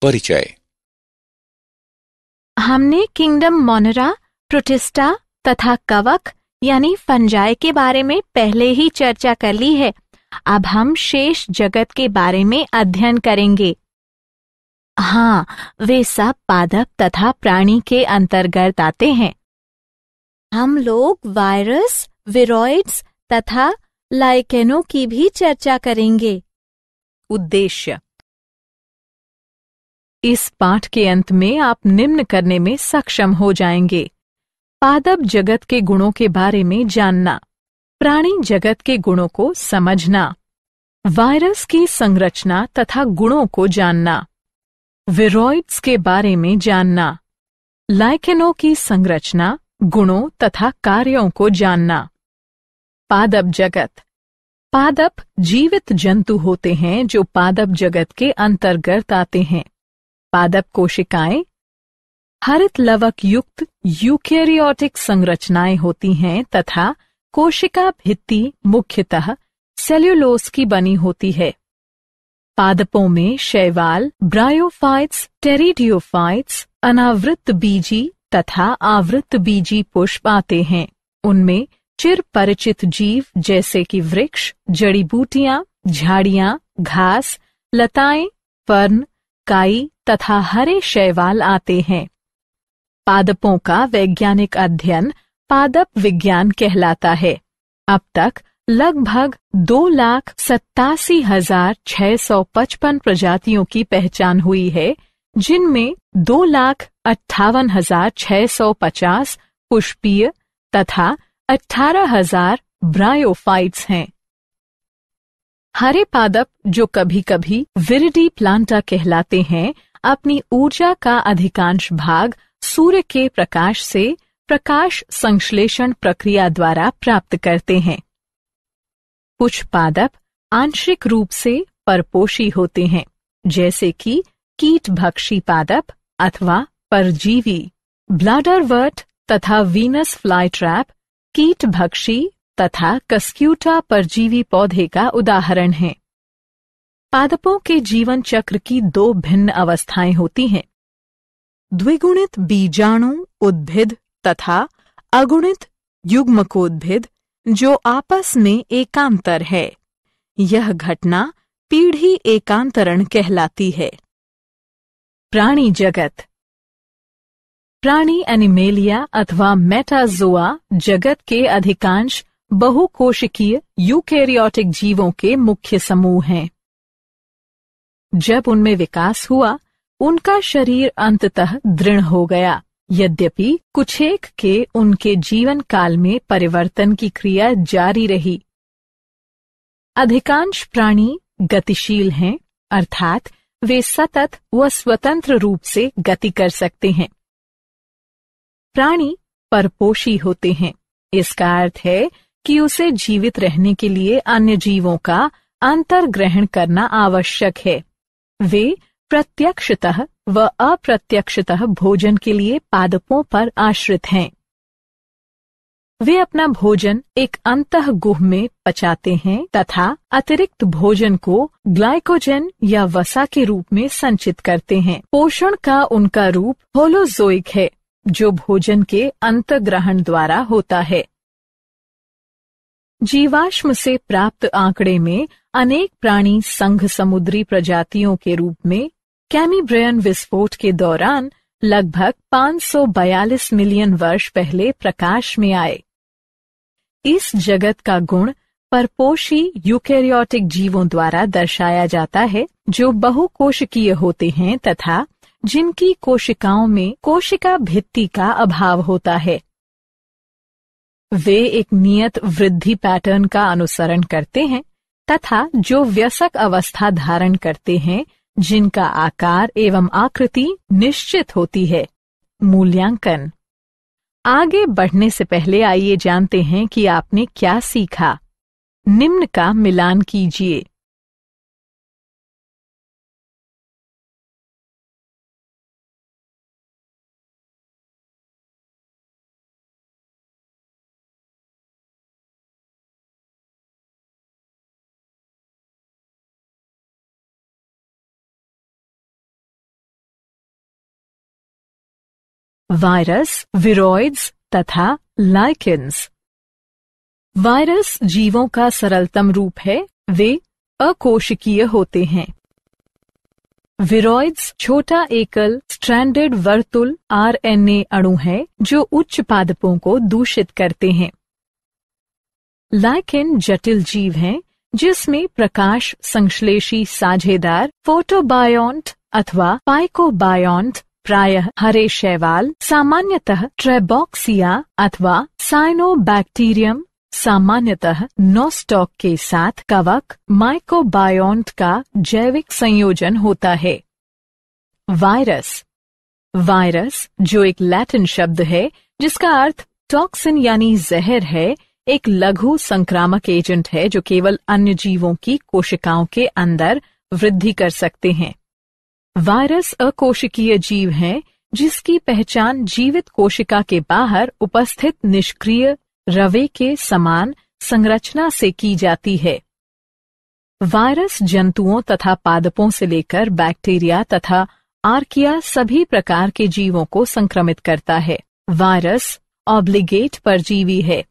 परिचय। हमने kingdom Monera, protista तथा कवक यानी फंजाई के बारे में पहले ही चर्चा कर ली है। अब हम शेष जगत के बारे में अध्ययन करेंगे। हाँ, वे सब पादप तथा प्राणी के अंतर्गत आते हैं। हम लोग वायरस, विरोइड्स तथा लाइकेनों की भी चर्चा करेंगे। उद्देश्य: इस पाठ के अंत में आप निम्न करने में सक्षम हो जाएंगे: पादप जगत के गुणों के बारे में जानना, प्राणी जगत के गुणों को समझना, वायरस की संरचना तथा गुणों को जानना, विरोइड्स के बारे में जानना, लाइकेनों की संरचना, गुणों तथा कार्यों को जानना। पादप जगत: पादप जीवित जंतु होते हैं जो पादप जगत के अंतर्गत आते हैं। पादप कोशिकाएं हरित लवक युक्त यूकेरियोटिक संरचनाएं होती हैं तथा कोशिका भित्ति मुख्यतः सेल्यूलोज की बनी होती है। पादपों में शैवाल, ब्रायोफाइट्स, टेरिडियोफाइट्स, अनावृत बीजी तथा आवृत बीजी पुष्प आते हैं। उनमें चिर परिचित जीव जैसे कि वृक्ष, जड़ी बूटियां, झाड़ियां, घास, लताएं, फर्न, काई तथा हरे शैवाल आते हैं। पादपों का वैज्ञानिक अध्ययन पादप विज्ञान कहलाता है। अब तक लगभग 2,87,655 प्रजातियों की पहचान हुई है, जिनमें 2,58,650 पुष्पीय तथा 18,000 ब्रायोफाइट्स हैं। हरे पादप, जो कभी कभी विरिडी प्लांटा कहलाते हैं, अपनी ऊर्जा का अधिकांश भाग सूर्य के प्रकाश से प्रकाश संश्लेषण प्रक्रिया द्वारा प्राप्त करते हैं। कुछ पादप आंशिक रूप से परपोषी होते हैं, जैसे कि कीटभक्षी पादप अथवा परजीवी। ब्लैडरवर्ट तथा वीनस फ्लाईट्रैप कीटभक्षी तथा कस्क्यूटा परजीवी पौधे का उदाहरण है। पादपों के जीवन चक्र की दो भिन्न अवस्थाएं होती हैं: द्विगुणित बीजाणु उद्भिद तथा अगुणित युग्मकोद्भिद, जो आपस में एकांतर है। यह घटना पीढ़ी एकांतरण कहलाती है। प्राणी जगत: प्राणी एनिमेलिया अथवा मेटाजोआ जगत के अधिकांश बहुकोशिकीय यूकेरियोटिक जीवों के मुख्य समूह हैं। जब उनमें विकास हुआ, उनका शरीर अंततः दृढ़ हो गया। यद्यपि कुछेक के उनके जीवन काल में परिवर्तन की क्रिया जारी रही। अधिकांश प्राणी गतिशील हैं, अर्थात वे सतत व स्वतंत्र रूप से गति कर सकते हैं। प्राणी परपोषी होते हैं। इसका अर्थ है कि उसे जीवित रहने के लिए अन्य जीवों का अंतर्ग्रहण करना आवश्यक है। वे प्रत्यक्षतः व अप्रत्यक्षतः भोजन के लिए पादपों पर आश्रित हैं। वे अपना भोजन एक अंतःगुह में पचाते हैं तथा अतिरिक्त भोजन को ग्लाइकोजन या वसा के रूप में संचित करते हैं। पोषण का उनका रूप होलोजोइक है, जो भोजन के अंतर्ग्रहण द्वारा होता है। जीवाश्म से प्राप्त आंकड़े में अनेक प्राणी संघ समुद्री प्रजातियों के रूप में कैम्ब्रियन विस्फोट के दौरान लगभग 542 मिलियन वर्ष पहले प्रकाश में आए। इस जगत का गुण परपोषी यूकेरियोटिक जीवों द्वारा दर्शाया जाता है, जो बहुकोशिकीय होते हैं तथा जिनकी कोशिकाओं में कोशिका भित्ति का अभाव होता है। वे एक नियत वृद्धि पैटर्न का अनुसरण करते हैं तथा जो वयस्क अवस्था धारण करते हैं, जिनका आकार एवं आकृति निश्चित होती है। मूल्यांकन: आगे बढ़ने से पहले आइए जानते हैं कि आपने क्या सीखा। निम्न का मिलान कीजिए। वायरस, विरोइड्स तथा लाइकेन्स। वायरस जीवों का सरलतम रूप है, वे अकोशिकीय होते हैं। विरोइड्स छोटा एकल स्ट्रैंडेड वर्तुल आरएनए अणु है जो उच्च पादपों को दूषित करते हैं। लाइकेन जटिल जीव हैं जिसमें प्रकाश संश्लेषी साझेदार फोटोबायोन्ट अथवा पाइकोबायोन्ट प्रायः हरे शैवाल, सामान्यतः ट्रेबॉक्सिया अथवा साइनोबैक्टीरियम, सामान्यतः नोस्टॉक के साथ कवक माइकोबायोन्ट का जैविक संयोजन होता है। वायरस, वायरस जो एक लैटिन शब्द है जिसका अर्थ टॉक्सिन यानी जहर है, एक लघु संक्रामक एजेंट है जो केवल अन्य जीवों की कोशिकाओं के अंदर वृद्धि कर सकते हैं। वायरस अकोशिकीय जीव हैं जिसकी पहचान जीवित कोशिका के बाहर उपस्थित निष्क्रिय रवे के समान संरचना से की जाती है। वायरस जंतुओं तथा पादपों से लेकर बैक्टीरिया तथा आर्किया सभी प्रकार के जीवों को संक्रमित करता है। वायरस ऑब्लिगेट परजीवी है।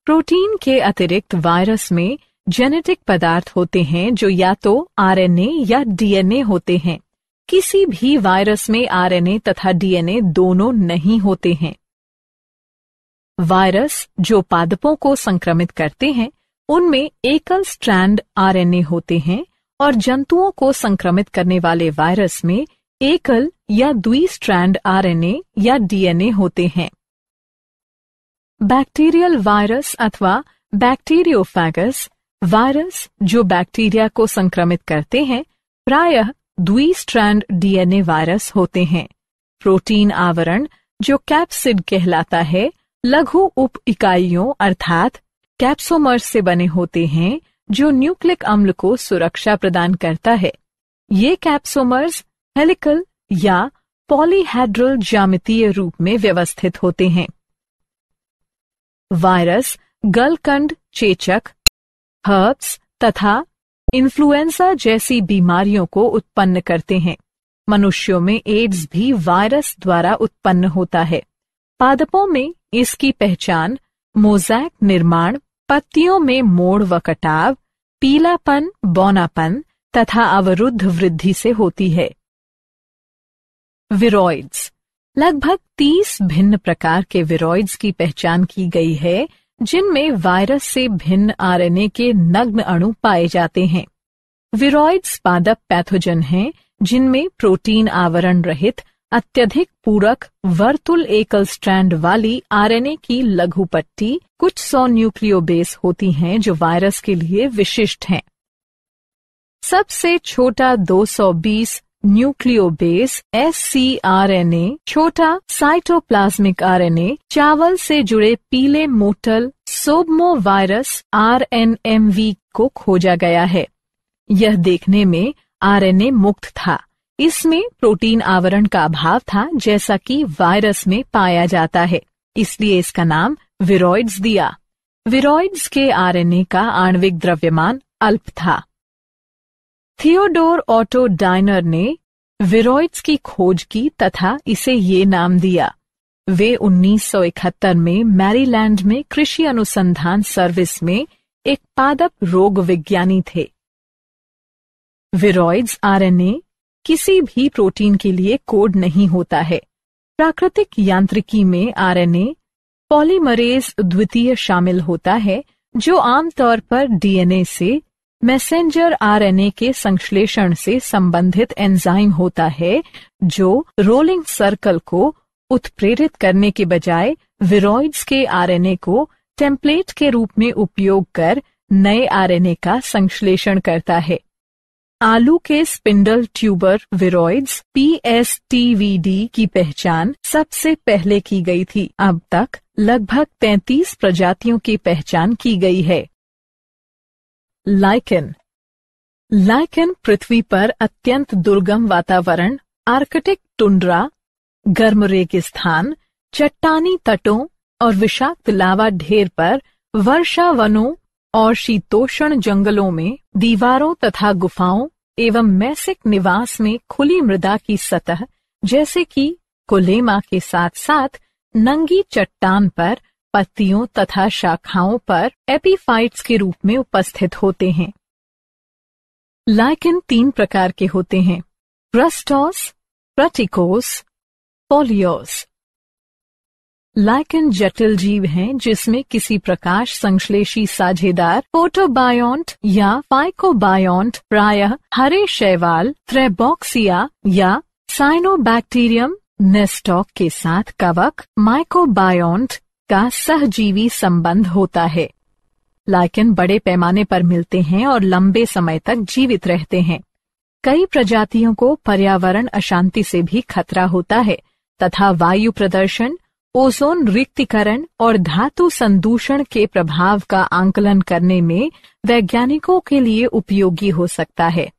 प्रोटीन के अतिरिक्त वायरस में जेनेटिक पदार्थ होते हैं जो या तो आरएनए या डीएनए होते हैं। किसी भी वायरस में आरएनए तथा डीएनए दोनों नहीं होते हैं। वायरस जो पादपों को संक्रमित करते हैं उनमें एकल स्ट्रैंड आरएनए होते हैं और जंतुओं को संक्रमित करने वाले वायरस में एकल या द्विस्ट्रैंड आरएनए या डीएनए होते हैं। बैक्टीरियल वायरस अथवा बैक्टीरियोफेगस वायरस जो बैक्टीरिया को संक्रमित करते हैं प्रायः द्विस्ट्रैंड डीएनए वायरस होते हैं। प्रोटीन आवरण जो कैप्सिड कहलाता है लघु उप इकाइयों अर्थात कैप्सोमर्स से बने होते हैं जो न्यूक्लिक अम्ल को सुरक्षा प्रदान करता है। ये कैप्सोमर्स हेलिकल या पॉलीहेड्रल ज्यामितीय रूप में व्यवस्थित होते हैं। वायरस गलकंड, चेचक, हर्प्स तथा इन्फ्लुएंजा जैसी बीमारियों को उत्पन्न करते हैं। मनुष्यों में एड्स भी वायरस द्वारा उत्पन्न होता है। पादपों में इसकी पहचान मोज़ैक निर्माण, पत्तियों में मोड़ व कटाव, पीलापन, बौनापन तथा अवरुद्ध वृद्धि से होती है। विरोइड्स, लगभग 30 भिन्न प्रकार के विरोइड्स की पहचान की गई है जिनमें वायरस से भिन्न आरएनए के नग्न अणु पाए जाते हैं। विरोइड्स पादप पैथोजन हैं जिनमें प्रोटीन आवरण रहित अत्यधिक पूरक वर्तुल एकल स्ट्रैंड वाली आरएनए की लघु पट्टी कुछ 100 न्यूक्लियोबेस होती हैं जो वायरस के लिए विशिष्ट हैं। सबसे छोटा 220 न्यूक्लियोबेस ScRNA छोटा साइटोप्लाज्मिक आरएनए चावल से जुड़े पीले मोटल सोब्मोवायरस RNMV को खोजा गया है। यह देखने में आरएनए मुक्त था। इसमें प्रोटीन आवरण का अभाव था जैसा कि वायरस में पाया जाता है, इसलिए इसका नाम विरोइड्स दिया। विरोइड्स के आरएनए का आणविक द्रव्यमान अल्प था। थियोडोर ऑटो डायनर ने विरोइड्स की खोज की तथा इसे ये नाम दिया। वे 1971 में मैरीलैंड में कृषि अनुसंधान सर्विस में एक पादप रोग विज्ञानी थे। विरोइड्स आरएनए किसी भी प्रोटीन के लिए कोड नहीं होता है। प्राकृतिक यांत्रिकी में आरएनए पॉलीमरेज द्वितीय शामिल होता है जो आमतौर पर डीएनए से मैसेंजर आरएनए के संश्लेषण से संबंधित एंजाइम होता है जो रोलिंग सर्कल को उत्प्रेरित करने के बजाय विरोइड्स के आरएनए को टेम्पलेट के रूप में उपयोग कर नए आरएनए का संश्लेषण करता है। आलू के स्पिंडल ट्यूबर विरोइड्स PSTVD की पहचान सबसे पहले की गई थी। अब तक लगभग 33 प्रजातियों की पहचान की गई है। लाइकेन, लाइकेन पृथ्वी पर अत्यंत दुर्गम वातावरण, आर्कटिक टुंड्रा, गर्म रेगिस्तान, चट्टानी तटों और विषाक्त लावा ढेर पर वर्षा वनों और शीतोष्ण जंगलों में दीवारों तथा गुफाओं एवं मैसिक निवास में खुली मृदा की सतह जैसे कि कोलेमा के साथ साथ नंगी चट्टान पर पत्तियों तथा शाखाओं पर एपीफाइट्स के रूप में उपस्थित होते हैं। लाइकेन 3 प्रकार के होते हैं: रस्टोस, प्रटिकोस, पोलियोस। लाइकेन जटिल जीव हैं जिसमें किसी प्रकाश संश्लेषी साझेदार फोटोबायोन्ट या फाइकोबायोन्ट प्रायः हरे शैवाल थ्रेबॉक्सिया या साइनोबैक्टीरियम नेस्टॉक के साथ कवक माइकोबायोन्ट का सहजीवी संबंध होता है। लाइकेन बड़े पैमाने पर मिलते हैं और लंबे समय तक जीवित रहते हैं। कई प्रजातियों को पर्यावरण अशांति से भी खतरा होता है तथा वायु प्रदूषण, ओजोन रिक्तीकरण और धातु संदूषण के प्रभाव का आंकलन करने में वैज्ञानिकों के लिए उपयोगी हो सकता है।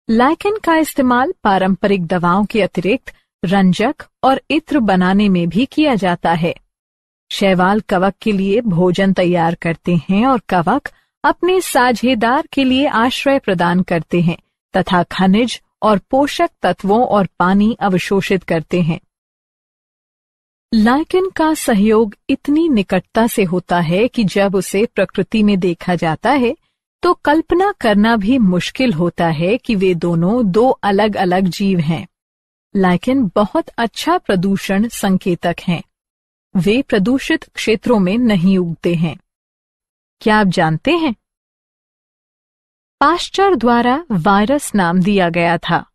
लाइकेन का इस्तेमाल पारंपरिक दवाओं के अतिरिक्त रंजक और इत्र बनाने में भी किया जाता है। शैवाल कवक के लिए भोजन तैयार करते हैं और कवक अपने साझेदार के लिए आश्रय प्रदान करते हैं तथा खनिज और पोषक तत्वों और पानी अवशोषित करते हैं। लाइकेन का सहयोग इतनी निकटता से होता है कि जब उसे प्रकृति में देखा जाता है तो कल्पना करना भी मुश्किल होता है कि वे दोनों 2 अलग अलग जीव हैं। लाइकेन बहुत अच्छा प्रदूषण संकेतक हैं। वे प्रदूषित क्षेत्रों में नहीं उगते हैं। क्या आप जानते हैं? पाश्चर द्वारा वायरस नाम दिया गया था।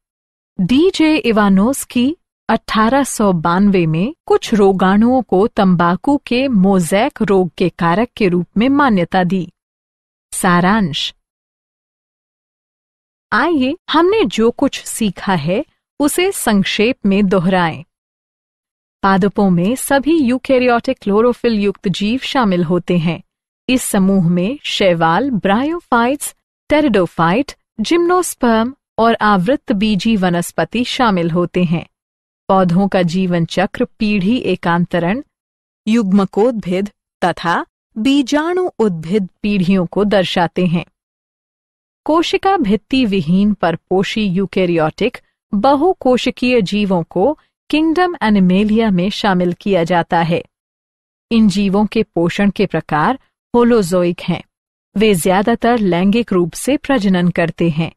डीजे इवानोस्की 1892 में कुछ रोगाणुओं को तंबाकू के मोज़ेक रोग के कारक के रूप में मान्यता दी। सारांश: आइए हमने जो कुछ सीखा है उसे संक्षेप में दोहराएं। पादपों में सभी यूकेरियोटिक क्लोरोफिल युक्त जीव शामिल होते हैं। इस समूह में शैवाल, ब्रायोफाइट्स, टेरिडोफाइट, जिम्नोस्पर्म और आवृत्त बीजी वनस्पति शामिल होते हैं। पौधों का जीवन चक्र पीढ़ी एकांतरण, युग्मकोद्भिद तथा बीजाणु उद्भिद पीढ़ियों को दर्शाते हैं। कोशिका भित्ति विहीन परपोषी यूकेरियोटिक बहुकोशिकीय जीवों को किंगडम एनिमेलिया में शामिल किया जाता है। इन जीवों के पोषण के प्रकार होलोजोइक हैं। वे ज्यादातर लैंगिक रूप से प्रजनन करते हैं।